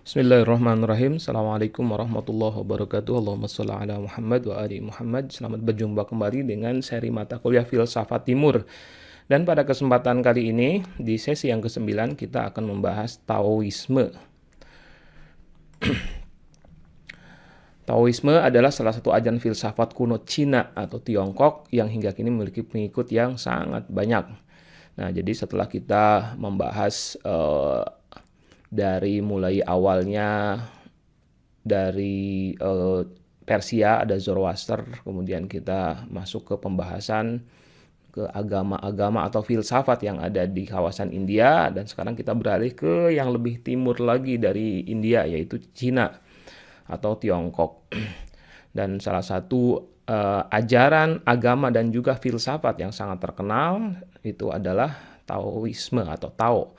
Bismillahirrahmanirrahim. Assalamualaikum warahmatullahi wabarakatuh. Allahumma sholli ala Muhammad wa ali Muhammad. Selamat berjumpa kembali dengan seri mata kuliah Filsafat Timur. Dan pada kesempatan kali ini, di sesi yang ke-9, kita akan membahas Taoisme. Taoisme adalah salah satu ajaran filsafat kuno Cina atau Tiongkok yang hingga kini memiliki pengikut yang sangat banyak. Nah, jadi setelah kita membahas dari mulai awalnya dari Persia ada Zoroaster, kemudian kita masuk ke pembahasan ke agama-agama atau filsafat yang ada di kawasan India, dan sekarang kita beralih ke yang lebih timur lagi dari India, yaitu Cina atau Tiongkok. Dan salah satu ajaran agama dan juga filsafat yang sangat terkenal itu adalah Taoisme atau Tao.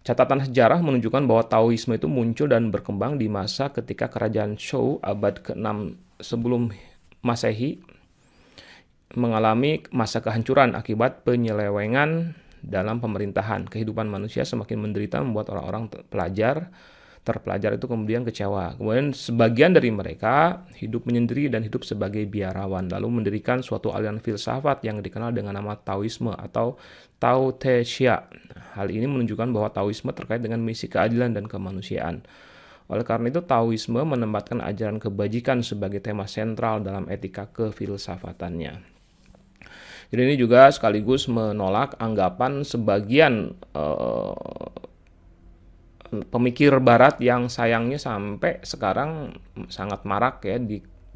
Catatan sejarah menunjukkan bahwa Taoisme itu muncul dan berkembang di masa ketika kerajaan Zhou abad ke-6 sebelum Masehi mengalami masa kehancuran akibat penyelewengan dalam pemerintahan. Kehidupan manusia semakin menderita membuat orang-orang terpelajar itu kemudian kecewa. Kemudian sebagian dari mereka hidup menyendiri dan hidup sebagai biarawan, lalu mendirikan suatu aliran filsafat yang dikenal dengan nama Taoisme atau Tao Te Ching. Hal ini menunjukkan bahwa Taoisme terkait dengan misi keadilan dan kemanusiaan. Oleh karena itu, Taoisme menempatkan ajaran kebajikan sebagai tema sentral dalam etika kefilsafatannya. Jadi ini juga sekaligus menolak anggapan sebagian pemikir barat yang sayangnya sampai sekarang sangat marak ya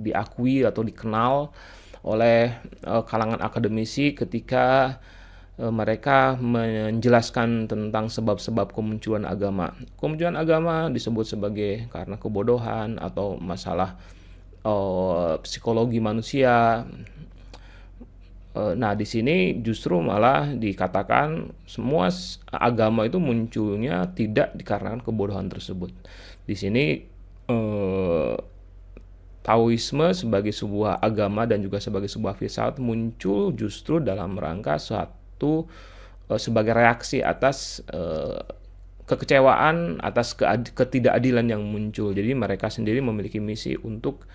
diakui atau dikenal oleh kalangan akademisi ketika mereka menjelaskan tentang sebab-sebab kemunculan agama. Kemunculan agama disebut sebagai karena kebodohan atau masalah psikologi manusia. Nah, di sini justru malah dikatakan semua agama itu munculnya tidak dikarenakan kebodohan tersebut. Di sini Taoisme sebagai sebuah agama dan juga sebagai sebuah filsafat muncul justru dalam rangka sebagai reaksi atas kekecewaan atas ketidakadilan yang muncul. Jadi mereka sendiri memiliki misi untuk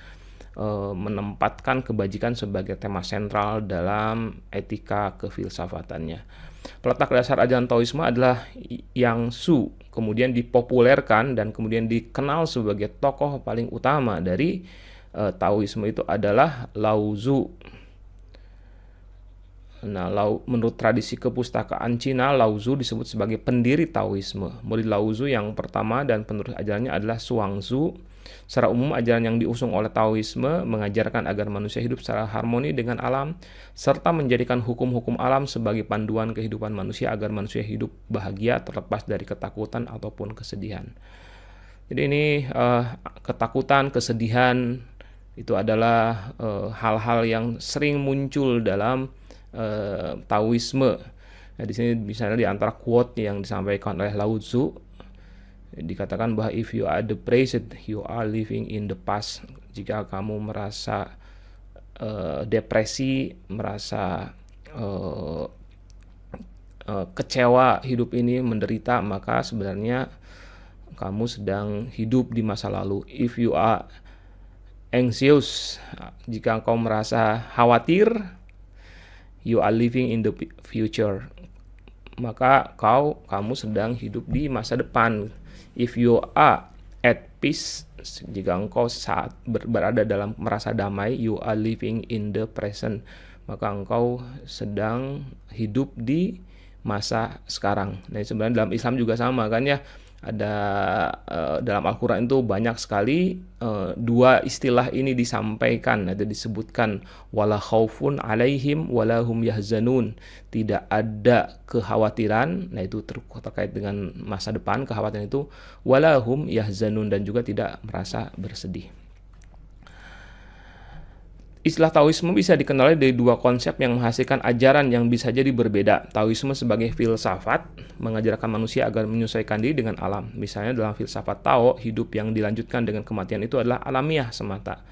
menempatkan kebajikan sebagai tema sentral dalam etika kefilsafatannya. Peletak dasar ajaran Taoisme adalah Yang Su, kemudian dipopulerkan dan kemudian dikenal sebagai tokoh paling utama dari Taoisme itu adalah Lao Tzu. Nah, menurut tradisi kepustakaan Cina, Lao Tzu disebut sebagai pendiri Taoisme. Murid Lao Tzu yang pertama dan penerus ajarannya adalah Zhuangzi. Secara umum, ajaran yang diusung oleh Taoisme mengajarkan agar manusia hidup secara harmoni dengan alam, serta menjadikan hukum-hukum alam sebagai panduan kehidupan manusia agar manusia hidup bahagia terlepas dari ketakutan ataupun kesedihan. Jadi ini ketakutan, kesedihan itu adalah hal-hal yang sering muncul dalam Taoisme. Nah, di sini misalnya di antara quote yang disampaikan oleh Lao Tzu dikatakan bahwa if you are the present, you are living in the past. Jika kamu merasa depresi, merasa kecewa, hidup ini menderita, maka sebenarnya kamu sedang hidup di masa lalu. If you are anxious, jika engkau merasa khawatir, you are living in the future, maka kamu sedang hidup di masa depan. If you are at peace, jika engkau saat berada dalam merasa damai, you are living in the present, maka engkau sedang hidup di masa sekarang. Nah, sebenarnya dalam Islam juga sama kan ya. Ada dalam Al-Quran itu banyak sekali dua istilah ini disampaikan, ada disebutkan wala khaufun alaihim wala hum yahzanun, tidak ada kekhawatiran. Nah, itu terkait dengan masa depan, kekhawatiran itu wala hum yahzanun, dan juga tidak merasa bersedih. Istilah Taoisme bisa dikenali dari dua konsep yang menghasilkan ajaran yang bisa jadi berbeda. Taoisme sebagai filsafat mengajarkan manusia agar menyesuaikan diri dengan alam. Misalnya dalam filsafat Tao, hidup yang dilanjutkan dengan kematian itu adalah alamiah semata.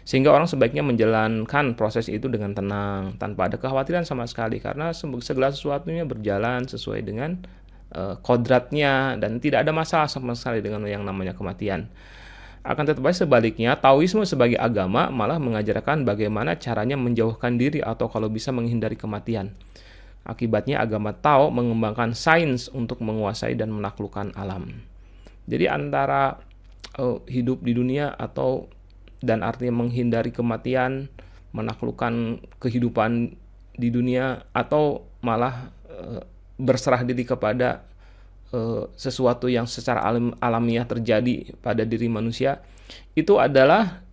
Sehingga orang sebaiknya menjalankan proses itu dengan tenang, tanpa ada kekhawatiran sama sekali, karena segala sesuatunya berjalan sesuai dengan kodratnya, dan tidak ada masalah sama sekali dengan yang namanya kematian. Akan tetapi sebaliknya, Taoisme sebagai agama malah mengajarkan bagaimana caranya menjauhkan diri atau kalau bisa menghindari kematian. Akibatnya agama Tao mengembangkan sains untuk menguasai dan menaklukkan alam. Jadi antara hidup di dunia dan artinya menghindari kematian, menaklukkan kehidupan di dunia, atau malah berserah diri kepada sesuatu yang secara alamiah terjadi pada diri manusia, itu adalah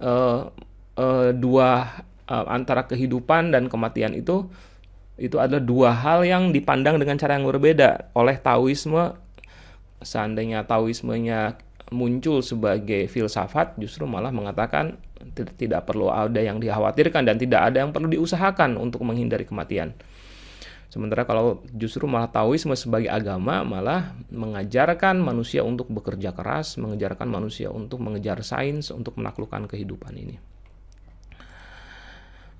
antara kehidupan dan kematian itu adalah dua hal yang dipandang dengan cara yang berbeda oleh Taoisme. Seandainya Taoismenya muncul sebagai filsafat, justru malah mengatakan tidak perlu ada yang dikhawatirkan dan tidak ada yang perlu diusahakan untuk menghindari kematian. Sementara kalau justru malah Taoisme sebagai agama malah mengajarkan manusia untuk bekerja keras, mengajarkan manusia untuk mengejar sains, untuk menaklukkan kehidupan ini.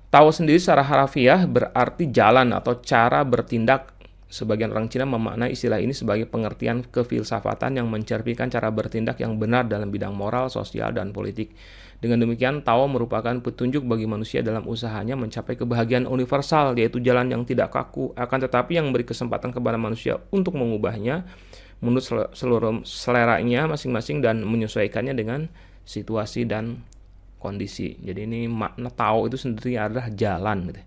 Tao sendiri secara harafiah berarti jalan atau cara bertindak. Sebagian orang Cina memaknai istilah ini sebagai pengertian kefilsafatan yang mencerminkan cara bertindak yang benar dalam bidang moral, sosial, dan politik. Dengan demikian, Tao merupakan petunjuk bagi manusia dalam usahanya mencapai kebahagiaan universal, yaitu jalan yang tidak kaku, akan tetapi yang beri kesempatan kepada manusia untuk mengubahnya menurut seluruh seleranya masing-masing dan menyesuaikannya dengan situasi dan kondisi. Jadi ini makna Tao itu sendiri adalah jalan, gitu.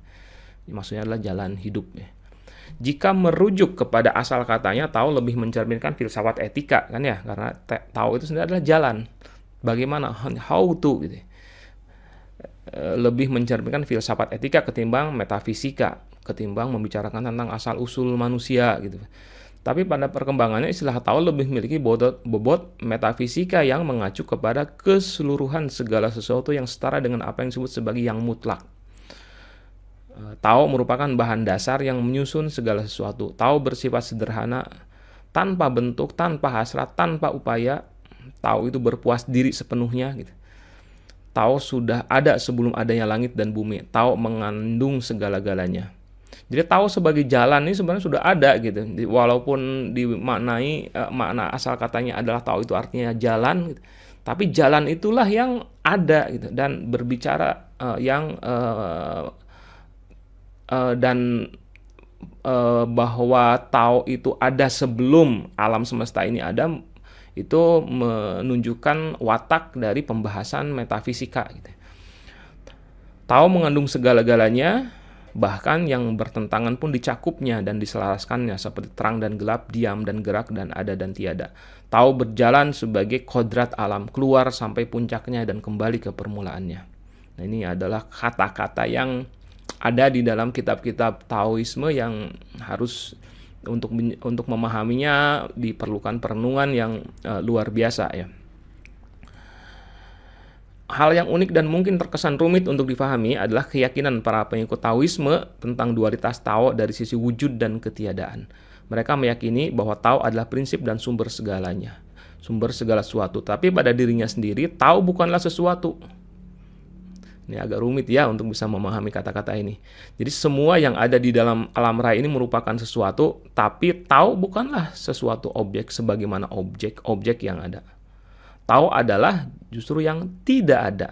Maksudnya adalah jalan hidup, ya. Jika merujuk kepada asal katanya, Tao lebih mencerminkan filsafat etika, kan ya, karena Tao itu sendiri adalah jalan. Bagaimana, how to, gitu. Lebih mencerminkan filsafat etika ketimbang metafisika, ketimbang membicarakan tentang asal usul manusia, gitu. Tapi pada perkembangannya istilah Tao lebih memiliki bobot metafisika yang mengacu kepada keseluruhan segala sesuatu yang setara dengan apa yang disebut sebagai yang mutlak. Tao merupakan bahan dasar yang menyusun segala sesuatu. Tao bersifat sederhana, tanpa bentuk, tanpa hasrat, tanpa upaya. Tao itu berpuas diri sepenuhnya, gitu. Tao sudah ada sebelum adanya langit dan bumi. Tao mengandung segala-galanya. Jadi Tao sebagai jalan ini sebenarnya sudah ada, gitu. Walaupun dimaknai makna asal katanya adalah Tao itu artinya jalan, gitu. Tapi jalan itulah yang ada, gitu, dan berbicara bahwa Tao itu ada sebelum alam semesta ini ada, itu menunjukkan watak dari pembahasan metafisika, gitu. Tao mengandung segala-galanya, bahkan yang bertentangan pun dicakupnya dan diselaraskannya, seperti terang dan gelap, diam dan gerak, dan ada dan tiada. Tao berjalan sebagai kodrat alam, keluar sampai puncaknya dan kembali ke permulaannya. Nah, ini adalah kata-kata yang ada di dalam kitab-kitab Taoisme yang harus untuk memahaminya diperlukan perenungan yang luar biasa, ya. Hal yang unik dan mungkin terkesan rumit untuk difahami adalah keyakinan para pengikut Taoisme tentang dualitas Tao dari sisi wujud dan ketiadaan. Mereka meyakini bahwa Tao adalah prinsip dan sumber segalanya, sumber segala sesuatu. Tapi pada dirinya sendiri, Tao bukanlah sesuatu. Ini agak rumit ya untuk bisa memahami kata-kata ini. Jadi semua yang ada di dalam alam raya ini merupakan sesuatu, tapi Tao bukanlah sesuatu objek sebagaimana objek-objek yang ada. Tao adalah justru yang tidak ada.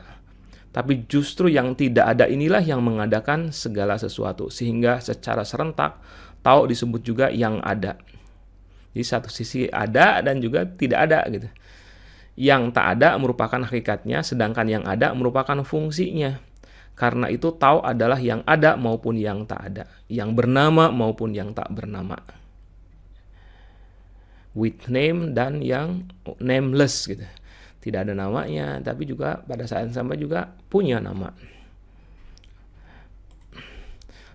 Tapi justru yang tidak ada inilah yang mengadakan segala sesuatu. Sehingga secara serentak, Tao disebut juga yang ada. Jadi satu sisi ada dan juga tidak ada, gitu. Yang tak ada merupakan hakikatnya, sedangkan yang ada merupakan fungsinya. Karena itu Tao adalah yang ada maupun yang tak ada, yang bernama maupun yang tak bernama, with name dan yang nameless, gitu. Tidak ada namanya, tapi juga pada saat yang sama juga punya nama.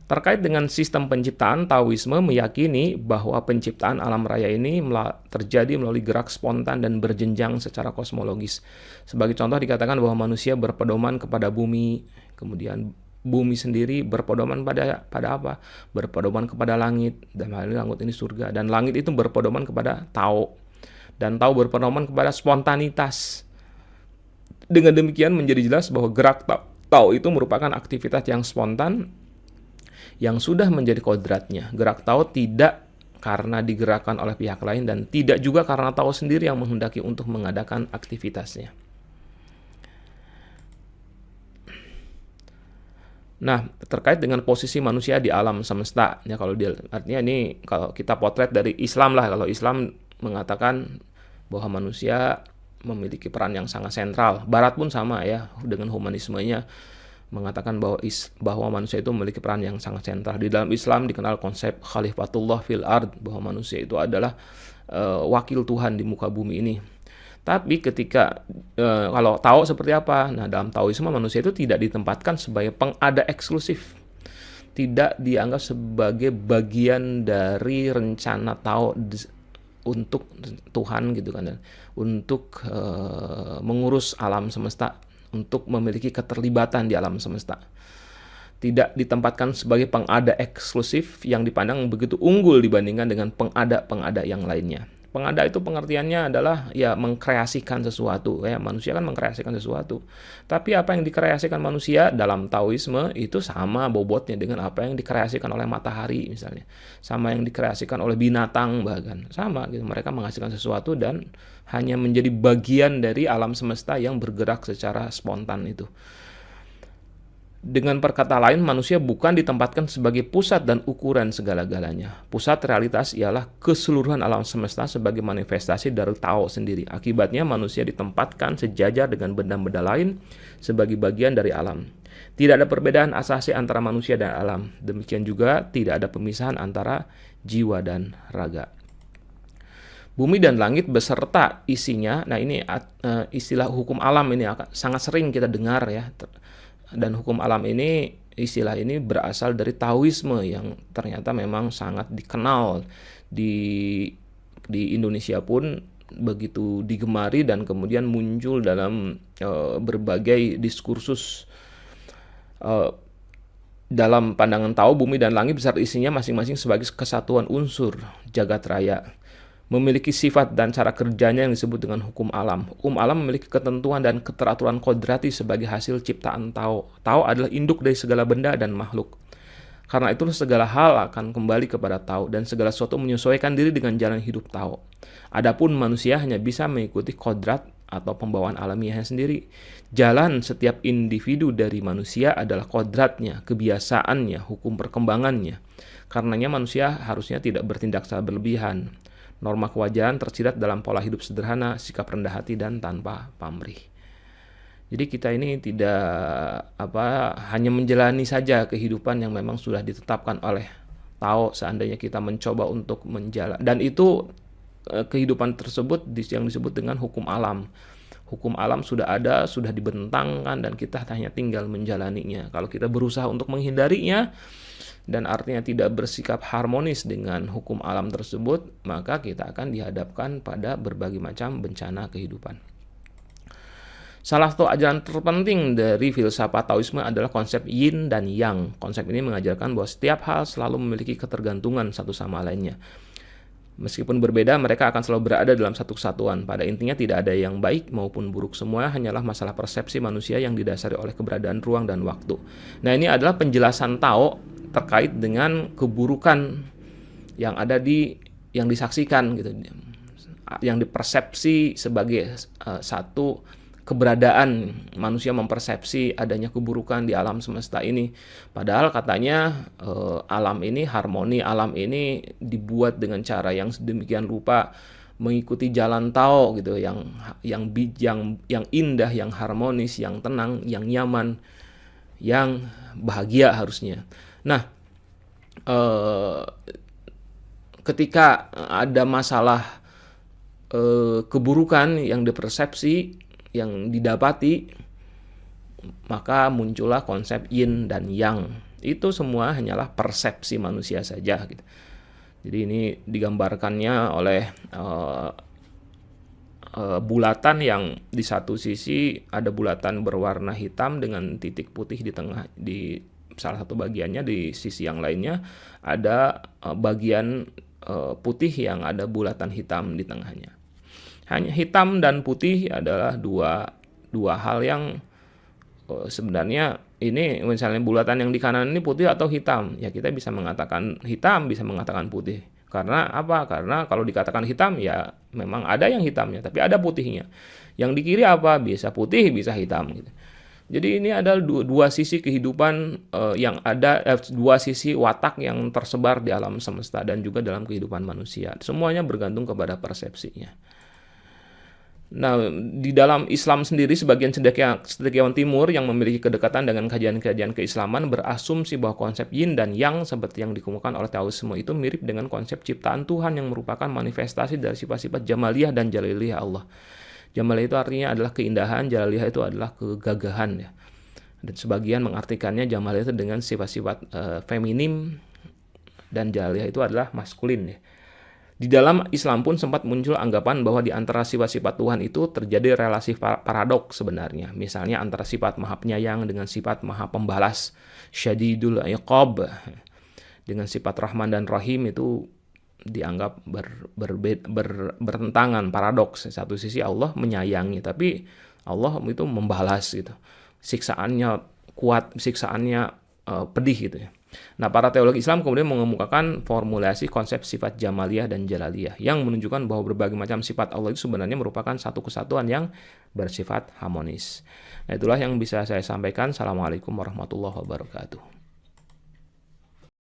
Terkait dengan sistem penciptaan, Taoisme meyakini bahwa penciptaan alam raya ini terjadi melalui gerak spontan dan berjenjang secara kosmologis. Sebagai contoh dikatakan bahwa manusia berpedoman kepada bumi, kemudian bumi sendiri berpedoman pada apa? Berpedoman kepada langit, dan hal ini langit ini surga, dan langit itu berpedoman kepada Tao, dan Tao berpedoman kepada spontanitas. Dengan demikian menjadi jelas bahwa gerak Tao itu merupakan aktivitas yang spontan yang sudah menjadi kodratnya. Gerak Tao tidak karena digerakkan oleh pihak lain, dan tidak juga karena Tao sendiri yang menghendaki untuk mengadakan aktivitasnya. Nah, terkait dengan posisi manusia di alam semesta, ya kalau dia artinya ini kalau kita potret dari Islam lah, kalau Islam mengatakan bahwa manusia memiliki peran yang sangat sentral. Barat pun sama ya, dengan humanismenya mengatakan bahwa manusia itu memiliki peran yang sangat sentral. Di dalam Islam dikenal konsep khalifatullah fil ard, bahwa manusia itu adalah wakil Tuhan di muka bumi ini. Tapi ketika kalau Tao seperti apa? Nah, dalam Taoisme manusia itu tidak ditempatkan sebagai pengada eksklusif, tidak dianggap sebagai bagian dari rencana Tao untuk Tuhan gitu kan, untuk mengurus alam semesta, untuk memiliki keterlibatan di alam semesta. Tidak ditempatkan sebagai pengada eksklusif yang dipandang begitu unggul dibandingkan dengan pengada-pengada yang lainnya. Pengada itu pengertiannya adalah ya mengkreasikan sesuatu, ya manusia kan mengkreasikan sesuatu. Tapi apa yang dikreasikan manusia dalam Taoisme itu sama bobotnya dengan apa yang dikreasikan oleh matahari misalnya, sama yang dikreasikan oleh binatang, bahkan sama gitu. Mereka menghasilkan sesuatu dan hanya menjadi bagian dari alam semesta yang bergerak secara spontan itu. Dengan perkata lain, manusia bukan ditempatkan sebagai pusat dan ukuran segala-galanya. Pusat realitas ialah keseluruhan alam semesta sebagai manifestasi dari Tao sendiri. Akibatnya manusia ditempatkan sejajar dengan benda-benda lain sebagai bagian dari alam. Tidak ada perbedaan asasi antara manusia dan alam. Demikian juga tidak ada pemisahan antara jiwa dan raga. Bumi dan langit beserta isinya, nah ini istilah hukum alam ini sangat sering kita dengar ya. Dan hukum alam ini, istilah ini berasal dari Taoisme yang ternyata memang sangat dikenal di Indonesia pun begitu digemari dan kemudian muncul dalam berbagai diskursus. Dalam pandangan Tao, bumi dan langit beserta isinya masing-masing sebagai kesatuan unsur jagat raya, memiliki sifat dan cara kerjanya yang disebut dengan hukum alam. Hukum alam memiliki ketentuan dan keteraturan kodrati sebagai hasil ciptaan Tao. Tao adalah induk dari segala benda dan makhluk. Karena itu segala hal akan kembali kepada Tao dan segala sesuatu menyesuaikan diri dengan jalan hidup Tao. Adapun manusia hanya bisa mengikuti kodrat atau pembawaan alamiahnya sendiri. Jalan setiap individu dari manusia adalah kodratnya, kebiasaannya, hukum perkembangannya. Karenanya manusia harusnya tidak bertindak secara berlebihan. Norma kewajaran tersirat dalam pola hidup sederhana, sikap rendah hati, dan tanpa pamrih. Jadi kita ini tidak hanya menjalani saja kehidupan yang memang sudah ditetapkan oleh Tao. Seandainya kita mencoba untuk menjalani, dan itu kehidupan tersebut yang disebut dengan hukum alam. Hukum alam sudah ada, sudah dibentangkan, dan kita hanya tinggal menjalaninya. Kalau kita berusaha untuk menghindarinya, dan artinya tidak bersikap harmonis dengan hukum alam tersebut, maka kita akan dihadapkan pada berbagai macam bencana kehidupan. Salah satu ajaran terpenting dari filsafat Taoisme adalah konsep yin dan yang. Konsep ini mengajarkan bahwa setiap hal selalu memiliki ketergantungan satu sama lainnya. Meskipun berbeda, mereka akan selalu berada dalam satu kesatuan. Pada intinya tidak ada yang baik maupun buruk, semua hanyalah masalah persepsi manusia yang didasari oleh keberadaan ruang dan waktu. Nah, ini adalah penjelasan Tao terkait dengan keburukan yang ada yang disaksikan gitu, yang dipersepsi sebagai satu keberadaan. Manusia mempersepsi adanya keburukan di alam semesta ini, padahal katanya alam ini harmoni, alam ini dibuat dengan cara yang sedemikian rupa mengikuti jalan Tao gitu, yang indah, yang harmonis, yang tenang, yang nyaman, yang bahagia harusnya. Nah, ketika ada masalah keburukan yang dipersepsi, yang didapati, maka muncullah konsep yin dan yang. Itu semua hanyalah persepsi manusia saja gitu. Jadi ini digambarkannya oleh bulatan yang di satu sisi ada bulatan berwarna hitam dengan titik putih di tengah, di salah satu bagiannya, di sisi yang lainnya ada bagian putih yang ada bulatan hitam di tengahnya. Hanya hitam dan putih adalah dua hal yang sebenarnya ini, misalnya bulatan yang di kanan ini putih atau hitam, ya kita bisa mengatakan hitam, bisa mengatakan putih. Karena apa? Karena kalau dikatakan hitam ya memang ada yang hitamnya, tapi ada putihnya. Yang di kiri apa? Bisa putih, bisa hitam gitu. Jadi ini adalah dua sisi kehidupan yang ada, dua sisi watak yang tersebar di alam semesta dan juga dalam kehidupan manusia. Semuanya bergantung kepada persepsinya. Nah, di dalam Islam sendiri, sebagian cendekiawan timur yang memiliki kedekatan dengan kajian-kajian keislaman berasumsi bahwa konsep yin dan yang seperti yang dikemukakan oleh Taoisme itu mirip dengan konsep ciptaan Tuhan yang merupakan manifestasi dari sifat-sifat jamaliyah dan jalaliyah Allah. Jamaliyah itu artinya adalah keindahan, jalaliyah itu adalah kegagahan ya. Dan sebagian mengartikannya jamaliyah itu dengan sifat-sifat feminim dan jalaliyah itu adalah maskulin ya. Di dalam Islam pun sempat muncul anggapan bahwa di antara sifat-sifat Tuhan itu terjadi relasi paradoks sebenarnya. Misalnya antara sifat maha penyayang dengan sifat maha pembalas, syadidul iqab. Dengan sifat Rahman dan Rahim itu dianggap bertentangan, paradoks. Satu sisi Allah menyayangi, tapi Allah itu membalas gitu. Siksaannya kuat, siksaannya pedih gitu ya. Nah, para teologi Islam kemudian mengemukakan formulasi konsep sifat jamaliyah dan jalaliyah yang menunjukkan bahwa berbagai macam sifat Allah itu sebenarnya merupakan satu kesatuan yang bersifat harmonis. Nah, itulah yang bisa saya sampaikan. Assalamualaikum warahmatullahi wabarakatuh.